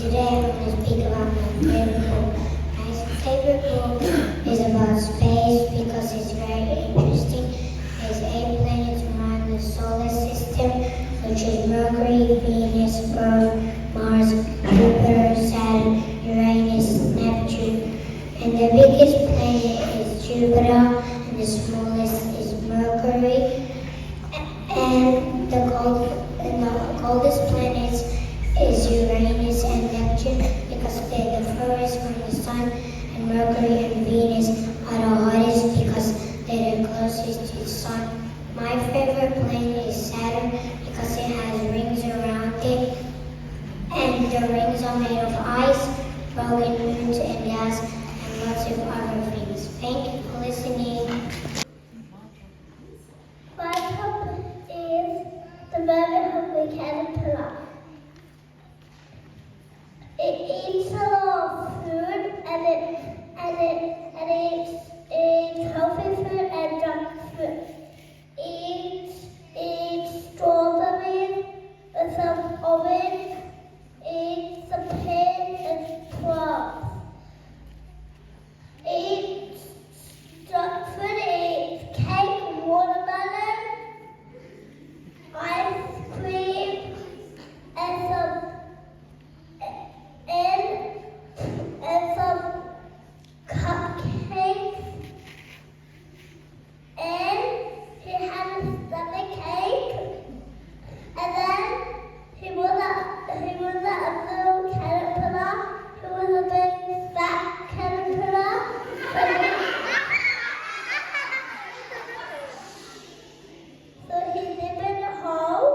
Today I'm going to speak about my favorite book. My favorite book is about space because it's very interesting. There's 8 planets around the solar system, which is Mercury, Venus, Earth, Mars, Jupiter, Saturn, Uranus, Neptune. And the biggest planet is Jupiter, and the smallest is Mercury. And the coldest planets is Uranus and Neptune because they're the furthest from the Sun, and Mercury and Venus are the hottest because they're the closest to the Sun. My favorite planet is Saturn because it has rings around it, and the rings are made of ice, broken moons and gas, and lots of other things. Thank you for listening. My topic is the very hungry caterpillar. It eats a lot of food and it eats healthy food and junk food. It eats strawberries and some orange. It eats some pears and plums. It eats junk food. It eats cake, watermelon, ice cream, and some cupcakes, and he had a stomach ache, and then he was a little caterpillar. He was a big fat caterpillar. So he lived in a hole.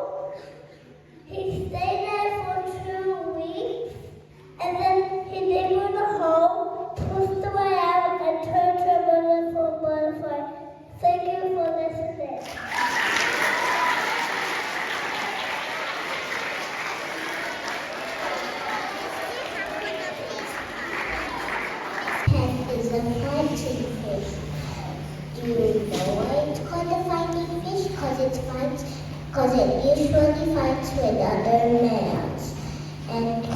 He stayed there for 2 weeks, and then he lived in a hole, pushed the way out, and turned to a wonderful butterfly. Thank you for listening. Pen is a fighting fish. Do you know why it's called a fighting fish? Because it usually fights with other males, and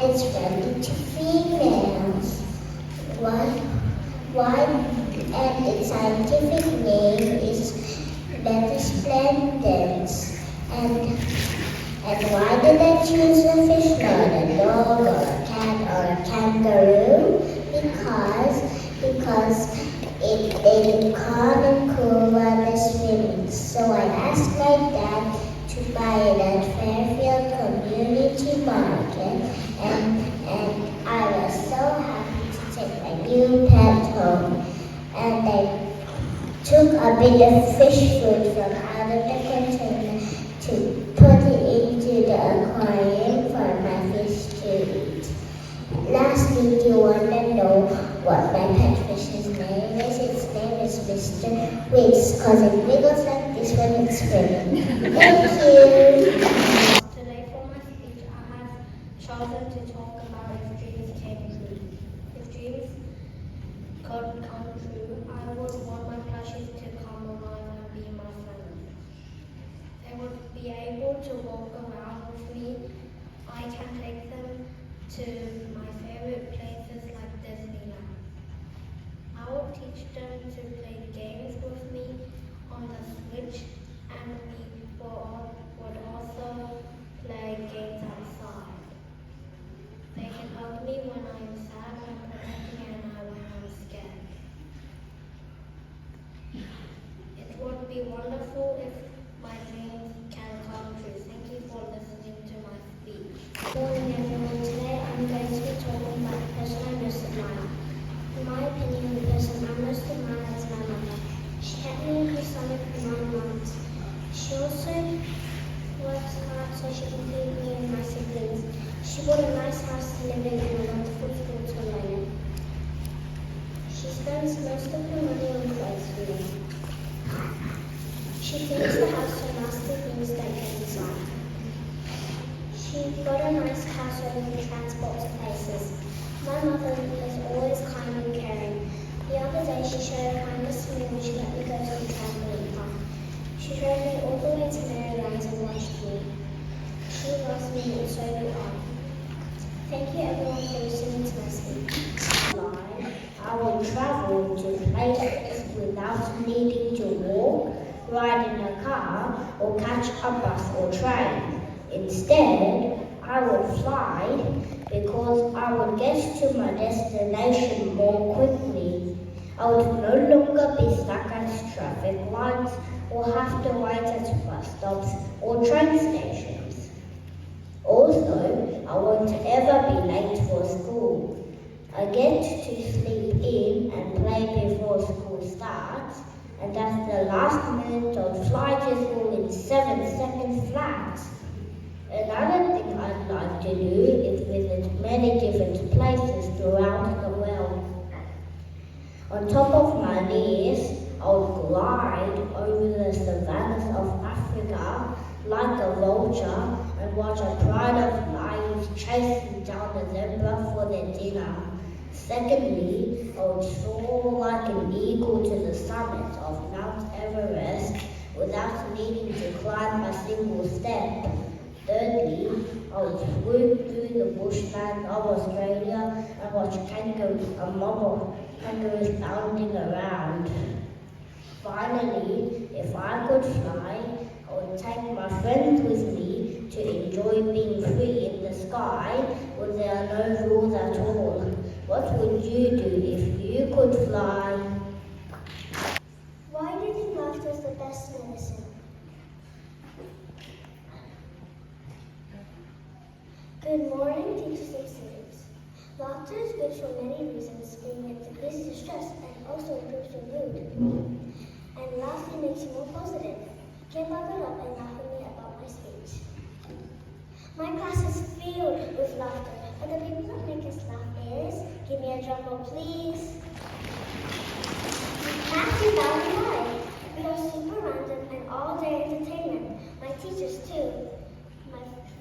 it's friendly to females. Why? And its scientific name is Metasplendens. And why did I choose a fish, not a dog or a cat or a kangaroo? Because they look calm and cool while they're swimming. So I asked my dad to buy it at Fairfield Community Market, and I was so happy to take my new pet home. And I took a bit of fish food from out of the container to put it into the aquarium for my fish to eat. Lastly, do you want to know what my pet fish's name is? Its name is Mr. Wiggs, because it wiggles like this when it's swimming. Thank you. Today for my speech, I have chosen to talk about if dreams came true. If dreams could come true, I would want my plushies to come alive and be my friends. They would be able to walk around with me. I can take them to my favorite places like Disneyland. I would teach them to play games with me on the Switch, and we would also play games outside. They can hug me when I am sad and protect me when I'm scared. It would be wonderful if my dreams can come true. Thank you for listening to my speech. Good morning, everyone. Today I'm going to be talking about the person I most admire. In my opinion, the person I most admire is my mother. She kept me in her stomach for 9 months. She also works hard so she can feed me and my siblings. She bought a nice house to live in and a wonderful school to learn in. She spends most of her money on clothes for me. She feeds the house so nasty things don't get inside. She got a nice car so we can transport to places. My mother is always kind and caring. The other day she showed kindness to me when she let me go to the trampoline park. She drove me all the way to Maryland's and watched me. She loves me and so do I. Thank you everyone for listening to my speech. I will travel to places without needing to walk, ride in a car, or catch a bus or train. Instead, I would fly because I would get to my destination more quickly. I would no longer be stuck at traffic lights or have to wait at bus stops or train stations. Also, I won't ever be late for school. I get to sleep in and play before school starts, and at the last minute I'll fly to school in 7 seconds flat. Another thing I'd like to do is visit many different places throughout the world. On top of my list, I would glide over the savannas of Africa like a vulture and watch a pride of lions chasing down a zebra for their dinner. Secondly, I would soar like an eagle to the summit of Mount Everest without needing to climb a single step. Thirdly, I would swoop through the bushland of Australia and watch a mob of kangaroos bounding around. Finally, if I could fly, I would take my friends with me to enjoy being free in the sky where there are no rules at all. What would you do if you could fly? Why do you think laughter is the best medicine? Good morning, teachers and students. Laughter is good for many reasons, being it decreases stress and also improves your mood. And laughing makes you more positive. Get buckled up and laugh with me about my speech. My class is filled with laughter, but the people that make us laugh is, give me a drum roll please. Matthew Valley High. We are super random and all day entertainment. My teachers too.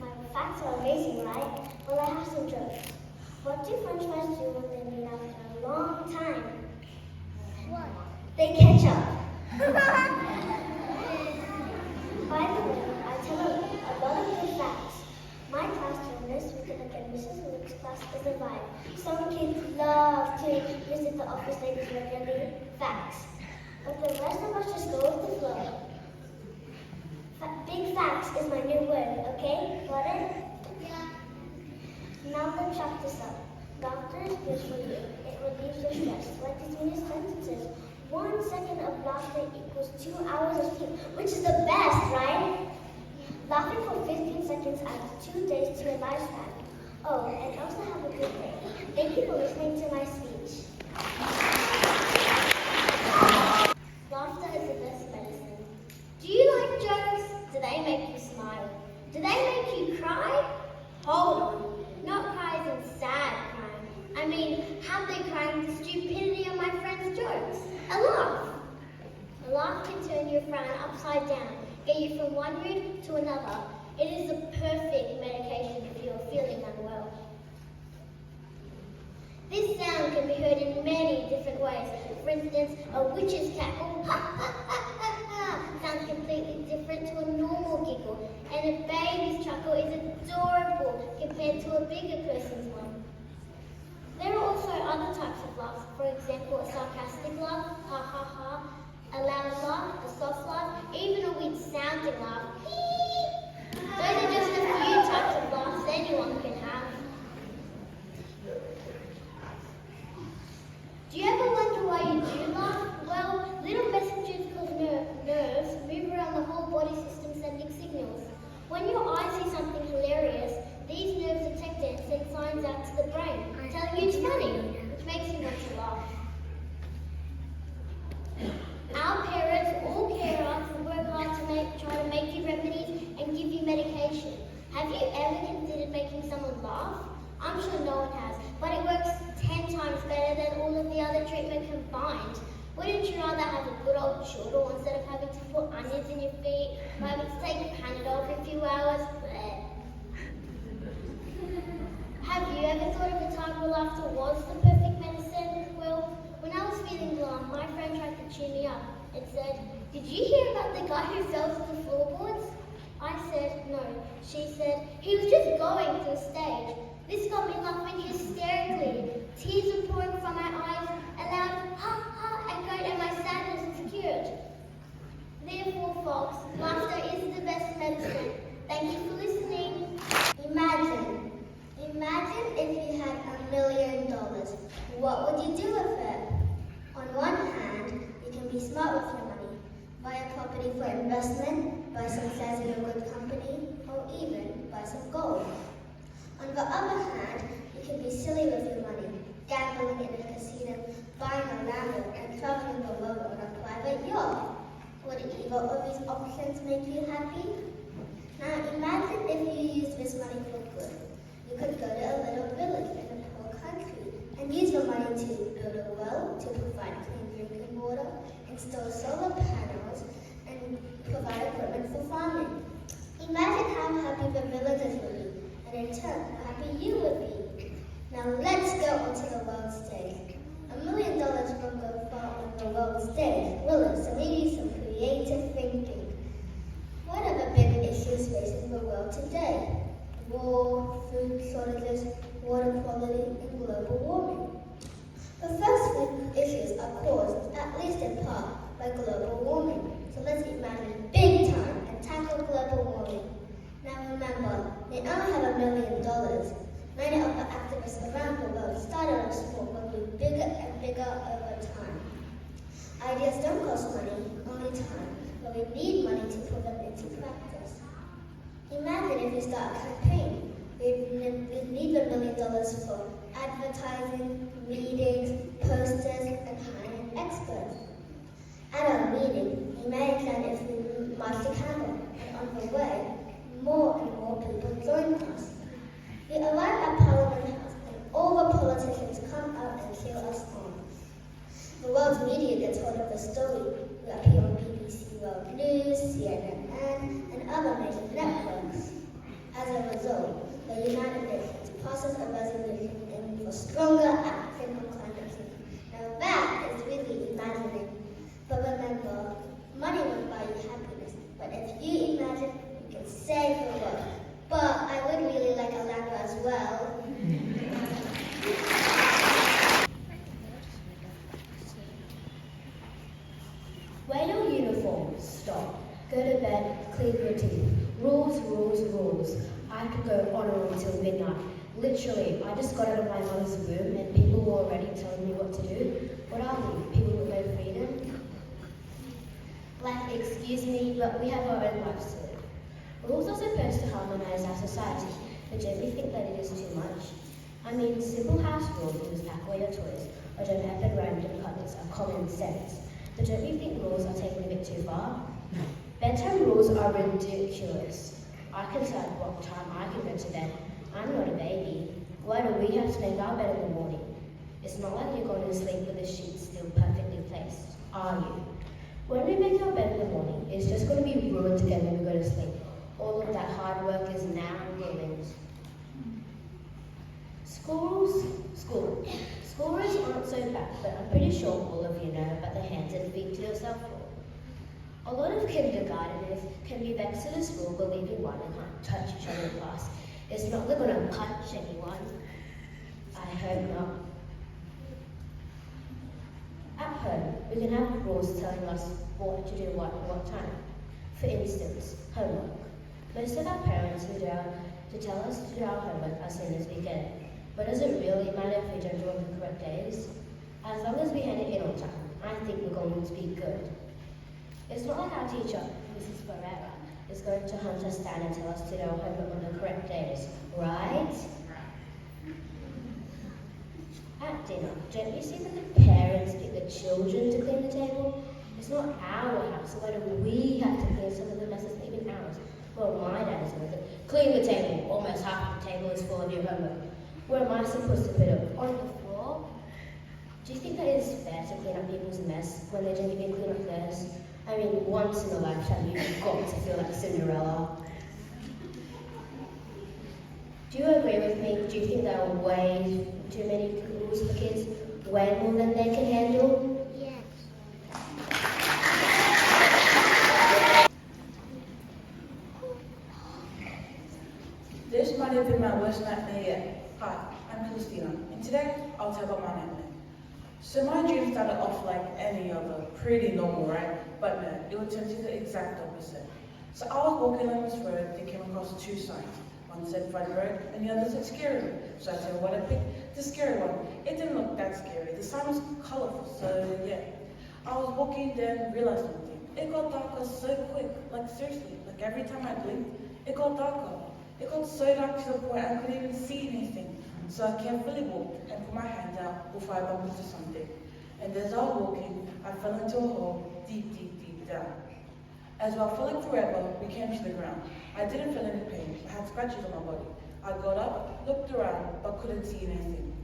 My facts are amazing, right? Well, I have some jokes. What do French fries do when they meet after a long time? What? They catch up. By the way, I tell a lot of good facts. My class during this week again, Mrs. Luke's class is a vibe. Some kids love to visit the office ladies regularly. Facts. But the rest of us just go with the flow. Big facts is my new word, okay? Got it? Yeah. Now let's check this out. Laughter is good for you. It relieves your stress. Like these new sentences. 1 second of laughter equals 2 hours of sleep, which is the best, right? Laughing for 15 seconds adds 2 days to your lifespan. Oh, and also have a good day. Thank you for listening to my speech. Laughter is the best medicine. Do you like jokes? Do they make you smile? Do they make you cry? Hold on. Not cry as in sad crying. I mean, happy crying the stupidity of my friend's jokes. A laugh. A laugh can turn your frown upside down, get you from one mood to another. It is the perfect medication if you are feeling unwell. This sound can be heard in many different ways. For instance, a witch's cackle sounds completely different to a normal giggle, and a baby's chuckle is adorable compared to a bigger person's one. There are also other types of laughs. For example, a sarcastic laugh, ha ha ha, a loud laugh, a soft laugh, even a weird sounding laugh. Those are just a few types of laughs anyone can have. Do you ever wonder why you do laugh? Well, little messengers called nerves move around the whole body system sending signals. When your eyes see something hilarious, these nerves detect it and send signs out to the brain, telling you it's funny, which makes you want to laugh. Our parents or carers work hard to try to make you remedies and give you medication. Have you ever considered making someone laugh? I'm sure no one has, but it works 10 times better than all of the other treatment combined. Wouldn't you rather have a good old chortle instead of having to put onions in your feet, or having to take Panadol for a few hours? Bleh. Have you ever thought of a time where laughter was the perfect medicine? Well, when I was feeling glum, my friend tried to cheer me up and said, "Did you hear about the guy who fell to the floorboards?" I said no. She said, he was just going to the stage. This got me laughing hysterically. Tears were pouring from my eyes. A loud ha ha echoed and my sadness was cured. Therefore, folks, laughter is the best medicine. Thank you for listening. Imagine if you had $1 million. What would you do with it? On one hand, you can be smart with your money. Buy a property for investment, buy some shares in a good company, or even buy some gold. On the other hand, you can be silly with your money, gambling in a casino, buying a Lambo, and traveling the world on a private yacht. Would either of these options make you happy? Now imagine if you used this money for good. You could go to a little village in a poor country and use the money to build a well to provide clean drinking water, install solar panels, and provide equipment for farming. Imagine how happy the villagers would be, and in turn, how happy you would be. Now let's go onto the world stage. $1 million won't go far on the world stage, will it? So we need some creative thinking. What are the big issues facing the world today? War, food shortages, water quality, and global warming. The first few issues are caused, at least in part, by global warming. So let's imagine big time and tackle global warming. Now remember, they only have $1 million. Many of the activists around the world started off small but grew bigger and bigger over time. Ideas don't cost money, only time, but we need money to put them into practice. Imagine if you start a campaign. We'd need $1 million for advertising, meetings, posters, and hiring experts. At our meeting, imagine if we marched a candle, and on the way, more and more people joined us. We arrive at Parliament House, and all the politicians come out and cheer us on. The world's media gets hold of the story. We appear on BBC World News, CNN, and other major networks. As a result, the United Nations passes a resolution aiming for stronger action on climate change. Now that is really imagining. But remember, money won't buy you happiness. But if you imagine, you can save the world. But I would really like a Lambo as well. Wear your uniform. Stop. Go to bed. Clean your teeth. Rules, rules, rules. I could go on and on till midnight. Literally, I just got out of my mother's room and people were already telling me what to do. What are we? People with no freedom? Like, excuse me, but we have our own lives to live. Rules are supposed to harmonise our society, but don't you think that it is too much? I mean, simple house rules, use pack away your toys, or don't have bed random cupboards are common sense. But don't you think rules are taken a bit too far? Bedtime rules are ridiculous. I can decide what time I can go to bed. I'm not a baby. Why do we have to make our bed in the morning? It's not like you're going to sleep with the sheets still perfectly placed, are you? When we make our bed in the morning, it's just going to be ruined again when we go to sleep. All of that hard work is now ruined. School rules aren't so bad, but I'm pretty sure all of you know about the hands and feet to yourself rule. A lot of kindergarteners can be vexed at this rule, believing one and can't touch each other in class. It's not they're going to punch anyone. I hope not. At home, we can have rules telling us what to do what at what time. For instance, homework. Most of our parents would tell us to do our homework as soon as we get it. But does it really matter if we don't do it on the correct days? As long as we hand it in on time, I think we're going to be good. It's not like our teacher, Mrs. Ferreira, is going to hunt us down and tell us to do our homework on the correct days, right? At dinner, don't you see that the parents pick the children to clean the table? It's not our house, so why do we have to clean some of the messes, even ours? Well, my dad is going to clean the table. Almost half the table is full of your homework. Where am I supposed to put it? On the floor? Do you think that it is fair to clean up people's mess when they don't even clean up theirs? I mean, once in a lifetime, you've got to feel like Cinderella. Do you agree with me? Do you think there are way too many rules for kids? Way more than they can handle? Yes. This might have been my worst nightmare yet. Hi, I'm Christina, and today I'll tell about my nightmare. So my dream started off like any other, pretty normal, right? But no, it would turn to the exact opposite. So I was walking along this road and came across two signs. One said fun road and the other said scary road. So I said, well, I picked the scary one. It didn't look that scary. The sign was colorful, so yeah. I was walking, then realized something. It got darker so quick, like seriously, like every time I blinked, it got darker. It got so dark to the point I couldn't even see anything. So I carefully walked and put my hand out before I bumped into something. And as I was walking, I fell into a hole deep, deep, deep down. As I felt like forever, we came to the ground. I didn't feel any pain. I had scratches on my body. I got up, looked around, but couldn't see anything.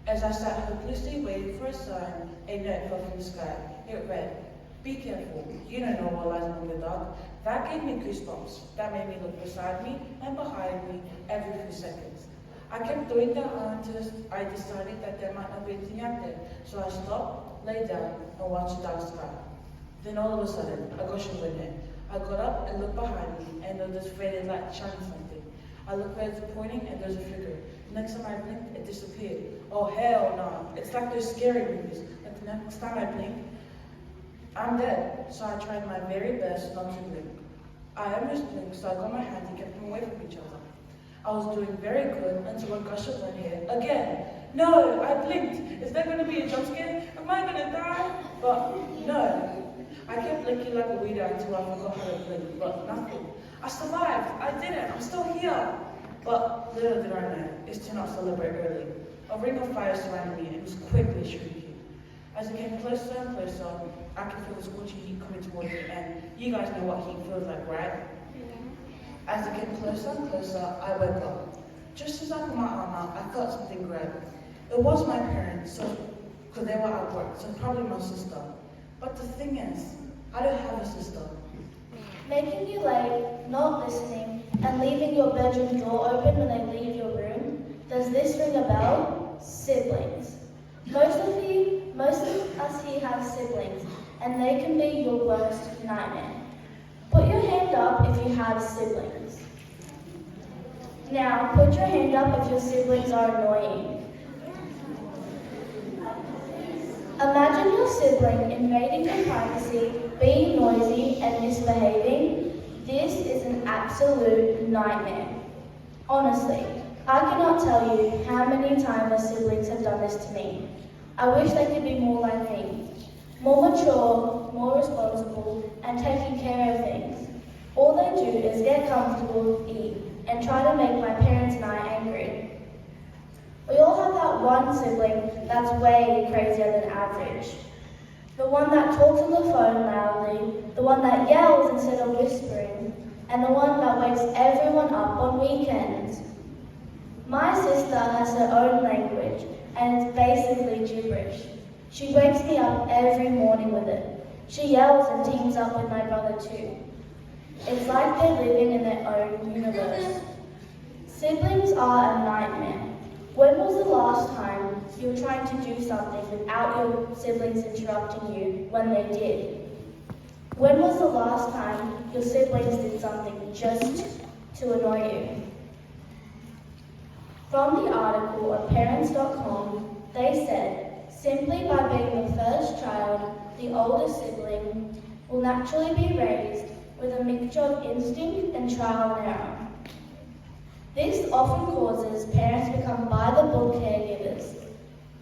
As I sat hopelessly waiting for a sign, a note fell from the sky. It read, "Be careful, you don't know what lies in the dark." That gave me goosebumps. That made me look beside me and behind me every few seconds. I kept doing that until I decided that there might not be anything out there. So I stopped, lay down, and watched the dark sky. Then all of a sudden, a gush of wind hit. I got up and looked behind me, and there was this faded light shining something. I looked where it's pointing, and there's a figure. The next time I blinked, it disappeared. Oh, hell no. It's like those scary movies. Like the next time I blinked, I'm dead. So I tried my very best not to blink. I almost blinked, so I got my hands and kept them away from each other. I was doing very good until a gush of wind hit again. No, I blinked. Is there going to be a jump scare? Am I going to die? But no. I kept blinking like a weirdo until I forgot how to blink, but nothing. I survived. I did it. I'm still here. But little did I know, it's to not celebrate early. A ring of fire surrounded me and it was quickly shrinking. As it came closer and closer, I could feel the scorching heat coming towards me, and you guys know what heat feels like, right? As it came closer and closer, I woke up. Just as I put my arm out, I felt something grab. It was my parents, because they were at work, so probably my sister. But the thing is, I don't have a sister. Making you late, not listening, and leaving your bedroom door open when they leave your room. Does this ring a bell? Siblings. Most of us here have siblings, and they can be your worst nightmare. Put your hand up if you have siblings. Now, put your hand up if your siblings are annoying. Imagine your sibling invading your privacy, being noisy and misbehaving. This is an absolute nightmare. Honestly, I cannot tell you how many times my siblings have done this to me. I wish they could be more like me. More mature, more responsible, and taking care of things. All they do is get comfortable, eat, and try to make my parents and I angry. We all have that one sibling that's way crazier than average. The one that talks on the phone loudly, the one that yells instead of whispering, and the one that wakes everyone up on weekends. My sister has her own language, and it's basically gibberish. She wakes me up every morning with it. She yells and teams up with my brother too. It's like they're living in their own universe. Siblings are a nightmare. When was the last time you were trying to do something without your siblings interrupting you when they did? When was the last time your siblings did something just to annoy you? From the article on parents.com, they said, simply by being the first child, the older sibling will naturally be raised with a mixture of instinct and trial and error. This often causes parents to become by-the-book caregivers,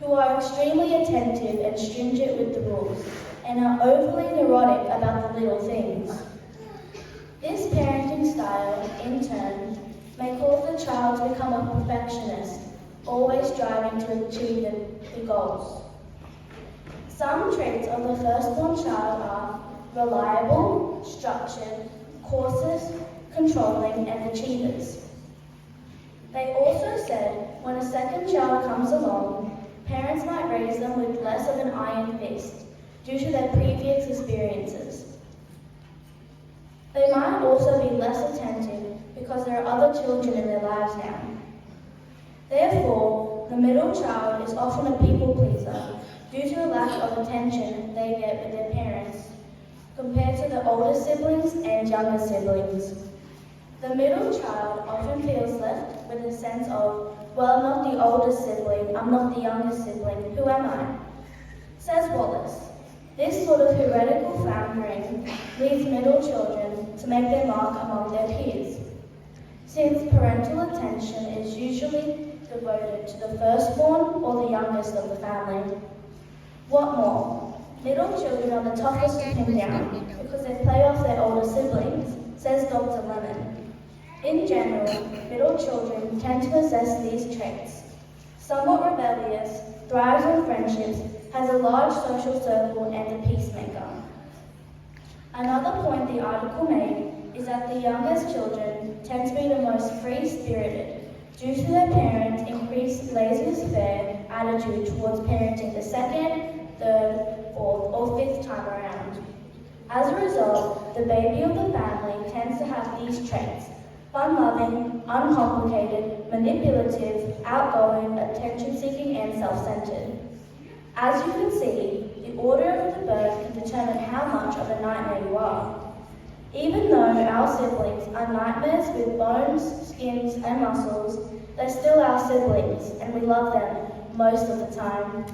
who are extremely attentive and stringent with the rules, and are overly neurotic about the little things. This parenting style, in turn, may cause the child to become a perfectionist, always striving to achieve the goals. Some traits of the firstborn child are reliable, structured, cautious, controlling, and achievers. They also said when a second child comes along, parents might raise them with less of an iron fist due to their previous experiences. They might also be less attentive because there are other children in their lives now. Therefore, the middle child is often a people pleaser due to the lack of attention they get with their parents compared to the older siblings and younger siblings. The middle child often feels left sense of, well, I'm not the oldest sibling, I'm not the youngest sibling, who am I? Says Wallace, this sort of heretical floundering leads middle children to make their mark among their peers. Since parental attention is usually devoted to the firstborn or the youngest of the family. What more? Middle children are the toughest to pin down because they play off their older siblings, says Dr. Lemon. In general, middle children tend to possess these traits. Somewhat rebellious, thrives on friendships, has a large social circle, and a peacemaker. Another point the article made is that the youngest children tend to be the most free-spirited due to their parents' increased laissez-faire attitude towards parenting the second, third, fourth, or fifth time around. As a result, the baby of the family tends to have these traits: fun-loving, uncomplicated, manipulative, outgoing, attention-seeking, and self-centered. As you can see, the order of the birth can determine how much of a nightmare you are. Even though our siblings are nightmares with bones, skins, and muscles, they're still our siblings, and we love them most of the time.